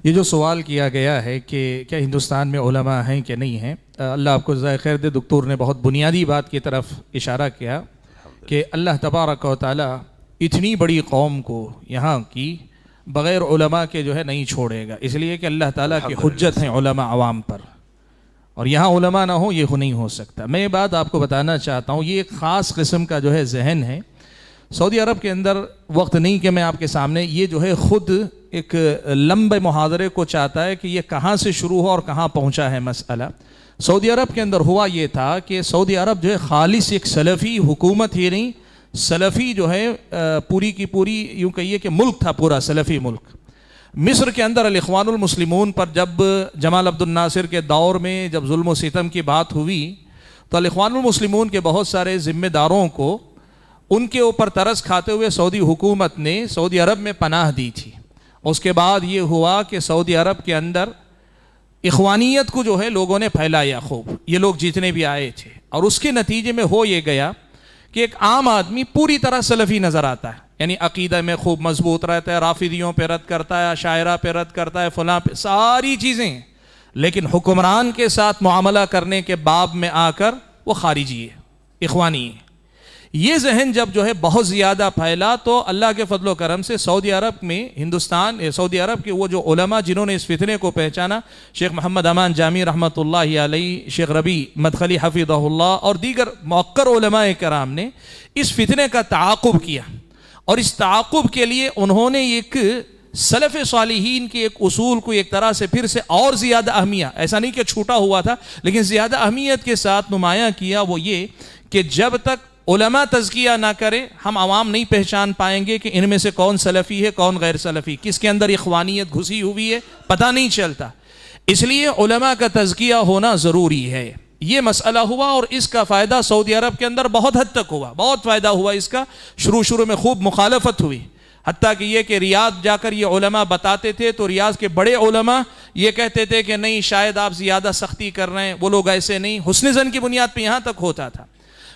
یہ جو سوال کیا گیا ہے کہ کیا ہندوستان میں علماء ہیں کہ نہیں ہیں، اللہ آپ کو جزائے خیر دے، دکتور نے بہت بنیادی بات کی طرف اشارہ کیا کہ اللہ تبارک و تعالی اتنی بڑی قوم کو یہاں کی بغیر علماء کے جو ہے نہیں چھوڑے گا، اس لیے کہ اللہ تعالیٰ کی حجت ہیں علماء عوام پر، اور یہاں علماء نہ ہوں یہ نہیں ہو سکتا۔ میں یہ بات آپ کو بتانا چاہتا ہوں، یہ ایک خاص قسم کا جو ہے ذہن ہے سعودی عرب کے اندر۔ وقت نہیں کہ میں آپ کے سامنے یہ جو ہے خود ایک لمبے محاضرے کو چاہتا ہے کہ یہ کہاں سے شروع ہو اور کہاں پہنچا ہے مسئلہ۔ سعودی عرب کے اندر ہوا یہ تھا کہ سعودی عرب جو ہے خالص ایک سلفی حکومت ہی نہیں، سلفی جو ہے پوری کی پوری یوں کہیے کہ ملک تھا، پورا سلفی ملک۔ مصر کے اندر الاخوان المسلمون پر جب جمال عبد الناصر کے دور میں جب ظلم و ستم کی بات ہوئی تو الاخوان المسلمون کے بہت سارے ذمہ داروں کو ان کے اوپر ترس کھاتے ہوئے سعودی حکومت نے سعودی عرب میں پناہ دی تھی۔ اس کے بعد یہ ہوا کہ سعودی عرب کے اندر اخوانیت کو جو ہے لوگوں نے پھیلایا خوب، یہ لوگ جتنے بھی آئے تھے، اور اس کے نتیجے میں ہو یہ گیا کہ ایک عام آدمی پوری طرح سلفی نظر آتا ہے، یعنی عقیدہ میں خوب مضبوط رہتا ہے، رافضیوں پہ رد کرتا ہے، عشائرہ پہ رد کرتا ہے، فلاں پہ، ساری چیزیں، لیکن حکمران کے ساتھ معاملہ کرنے کے باب میں آ کر وہ خارجی ہے، اخوانی ہے۔ یہ ذہن جب جو ہے بہت زیادہ پھیلا تو اللہ کے فضل و کرم سے سعودی عرب میں سعودی عرب کے وہ جو علماء جنہوں نے اس فتنے کو پہچانا، شیخ محمد امان جامی رحمۃ اللہ علیہ، شیخ ربیع مدخلی حفظہ اللہ اور دیگر موقر علماء کرام نے اس فتنے کا تعاقب کیا، اور اس تعاقب کے لیے انہوں نے ایک سلف صالحین کے ایک اصول کو ایک طرح سے پھر سے اور زیادہ اہمیت، ایسا نہیں کہ چھوٹا ہوا تھا لیکن زیادہ اہمیت کے ساتھ نمایاں کیا، وہ یہ کہ جب تک علماء تزکیہ نہ کرے ہم عوام نہیں پہچان پائیں گے کہ ان میں سے کون سلفی ہے کون غیر سلفی، کس کے اندر اخوانیت گھسی ہوئی ہے پتہ نہیں چلتا۔ اس لیے علماء کا تزکیہ ہونا ضروری ہے۔ یہ مسئلہ ہوا اور اس کا فائدہ سعودی عرب کے اندر بہت حد تک ہوا، بہت فائدہ ہوا اس کا۔ شروع میں خوب مخالفت ہوئی، حتیٰ کہ یہ کہ ریاض جا کر یہ علماء بتاتے تھے تو ریاض کے بڑے علماء یہ کہتے تھے کہ نہیں شاید آپ زیادہ سختی کر رہے ہیں، وہ لوگ ایسے نہیں، حسن ظن کی بنیاد پہ یہاں تک ہوتا تھا۔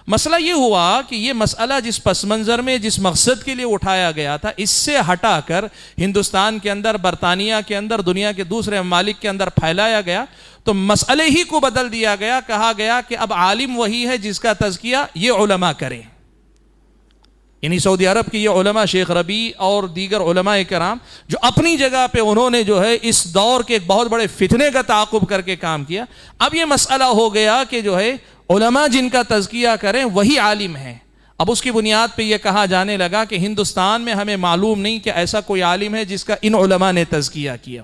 مسئلہ یہ ہوا کہ یہ مسئلہ جس پس منظر میں جس مقصد کے لیے اٹھایا گیا تھا، اس سے ہٹا کر ہندوستان کے اندر، برطانیہ کے اندر، دنیا کے دوسرے ممالک کے اندر پھیلایا گیا تو مسئلے ہی کو بدل دیا گیا، کہا گیا کہ اب عالم وہی ہے جس کا تزکیہ یہ علماء کریں۔ یعنی سعودی عرب کی یہ علماء شیخ ربیع اور دیگر علماء کرام جو اپنی جگہ پہ انہوں نے جو ہے اس دور کے ایک بہت بڑے فتنے کا تعاقب کر کے کام کیا، اب یہ مسئلہ ہو گیا کہ جو ہے علماء جن کا تزکیہ کریں وہی عالم ہیں۔ اب اس کی بنیاد پہ یہ کہا جانے لگا کہ ہندوستان میں ہمیں معلوم نہیں کہ ایسا کوئی عالم ہے جس کا ان علماء نے تزکیہ کیا۔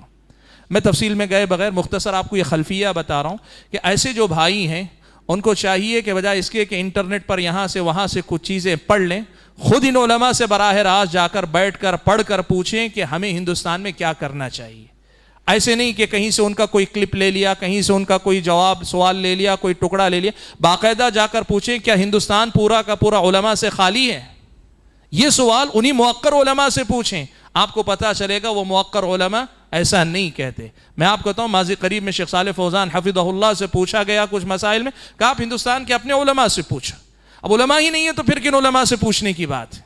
میں تفصیل میں گئے بغیر مختصر آپ کو یہ خلفیہ بتا رہا ہوں کہ ایسے جو بھائی ہیں ان کو چاہیے کہ بجائے اس کے کہ انٹرنیٹ پر یہاں سے وہاں سے کچھ چیزیں پڑھ لیں، خود ان علماء سے براہ راست جا کر بیٹھ کر پڑھ کر پوچھیں کہ ہمیں ہندوستان میں کیا کرنا چاہیے۔ ایسے نہیں کہ کہیں سے ان کا کوئی کلپ لے لیا، کہیں سے ان کا کوئی جواب سوال لے لیا، کوئی ٹکڑا لے لیا، باقاعدہ جا کر پوچھیں کیا ہندوستان پورا کا پورا علماء سے خالی ہے؟ یہ سوال انہی موقر علماء سے پوچھیں، آپ کو پتہ چلے گا وہ موقر علماء ایسا نہیں کہتے۔ میں آپ کہتا ہوں ماضی قریب میں شیخ صالح فوزان حفظہ اللہ سے پوچھا گیا کچھ مسائل میں، کہا آپ ہندوستان کے اپنے علماء سے پوچھا۔ اب علماء ہی نہیں ہے تو پھر کن علماء سے پوچھنے کی بات ہے؟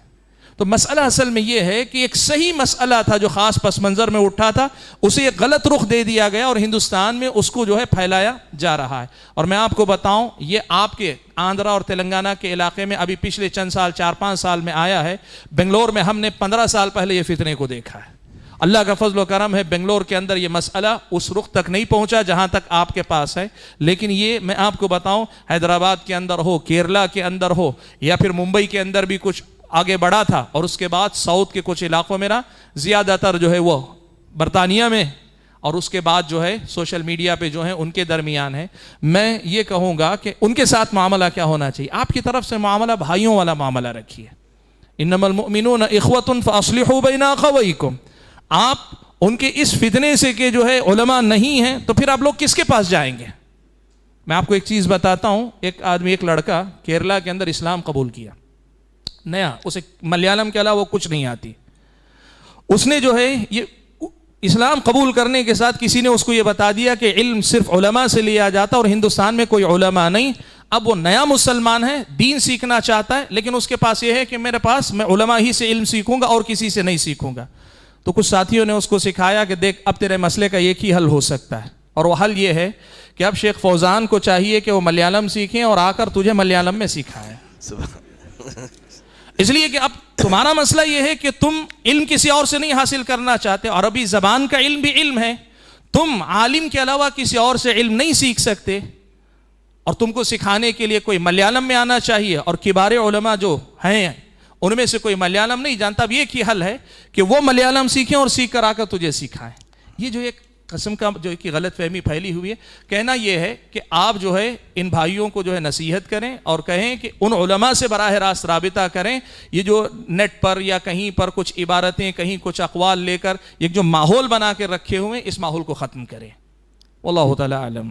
تو مسئلہ اصل میں یہ ہے کہ ایک صحیح مسئلہ تھا جو خاص پس منظر میں اٹھا تھا، اسے ایک غلط رخ دے دیا گیا اور ہندوستان میں اس کو جو ہے پھیلایا جا رہا ہے۔ اور میں آپ کو بتاؤں یہ آپ کے آندھرا اور تلنگانہ کے علاقے میں ابھی پچھلے چند سال 4-5 سال میں آیا ہے، بنگلور میں ہم نے 15 سال پہلے یہ فتنے کو دیکھا ہے۔ اللہ کا فضل و کرم ہے بنگلور کے اندر یہ مسئلہ اس رخ تک نہیں پہنچا جہاں تک آپ کے پاس ہے، لیکن یہ میں آپ کو بتاؤں حیدرآباد کے اندر ہو، کیرلا کے اندر ہو یا پھر ممبئی کے اندر بھی کچھ آگے بڑھا تھا، اور اس کے بعد ساؤتھ کے کچھ علاقوں میں نا زیادہ تر جو ہے وہ برطانیہ میں، اور اس کے بعد جو ہے سوشل میڈیا پہ جو ہے ان کے درمیان ہے۔ میں یہ کہوں گا کہ ان کے ساتھ معاملہ کیا ہونا چاہیے، آپ کی طرف سے معاملہ بھائیوں والا معاملہ رکھیے، انما المؤمنون اخوة فاصلحوا بین اخویکم۔ آپ ان کے اس فتنے سے کہ جو ہے علماء نہیں ہیں تو پھر آپ لوگ کس کے پاس جائیں گے؟ میں آپ کو ایک چیز بتاتا ہوں، ایک آدمی ایک لڑکا کیرلا کے اندر اسلام قبول کیا، نیا، اسے ملیالم کے علاوہ کچھ نہیں آتی، اس نے جو ہے یہ اسلام قبول کرنے کے ساتھ کسی نے اس کو یہ بتا دیا کہ علم صرف علماء سے لیا جاتا اور ہندوستان میں کوئی علماء نہیں۔ اب وہ نیا مسلمان ہے، دین سیکھنا چاہتا ہے، لیکن اس کے پاس یہ ہے کہ میرے پاس میں علماء ہی سے علم سیکھوں گا اور کسی سے نہیں سیکھوں گا۔ تو کچھ ساتھیوں نے اس کو سکھایا کہ دیکھ اب تیرے مسئلے کا ایک ہی حل ہو سکتا ہے، اور وہ حل یہ ہے کہ اب شیخ فوزان کو چاہیے کہ وہ ملیالم سیکھیں اور آ کر تجھے ملیالم میں سکھائیں، اس لیے کہ اب تمہارا مسئلہ یہ ہے کہ تم علم کسی اور سے نہیں حاصل کرنا چاہتے، عربی زبان کا علم بھی علم ہے، تم عالم کے علاوہ کسی اور سے علم نہیں سیکھ سکتے، اور تم کو سکھانے کے لیے کوئی ملیالم میں آنا چاہیے، اور کبار علماء جو ہیں ان میں سے کوئی ملیالم نہیں جانتا، اب ایک ہی حل ہے کہ وہ ملیالم سیکھیں اور سیکھ کر آ کر تجھے سکھائیں۔ یہ جو ایک قسم کا جو ایک غلط فہمی پھیلی ہوئی ہے، کہنا یہ ہے کہ آپ جو ہے ان بھائیوں کو جو ہے نصیحت کریں اور کہیں کہ ان علماء سے براہ راست رابطہ کریں، یہ جو نیٹ پر یا کہیں پر کچھ عبارتیں کہیں کچھ اقوال لے کر ایک جو ماحول بنا کے رکھے ہوئے اس ماحول کو ختم کریں۔ واللہ تعالی اعلم۔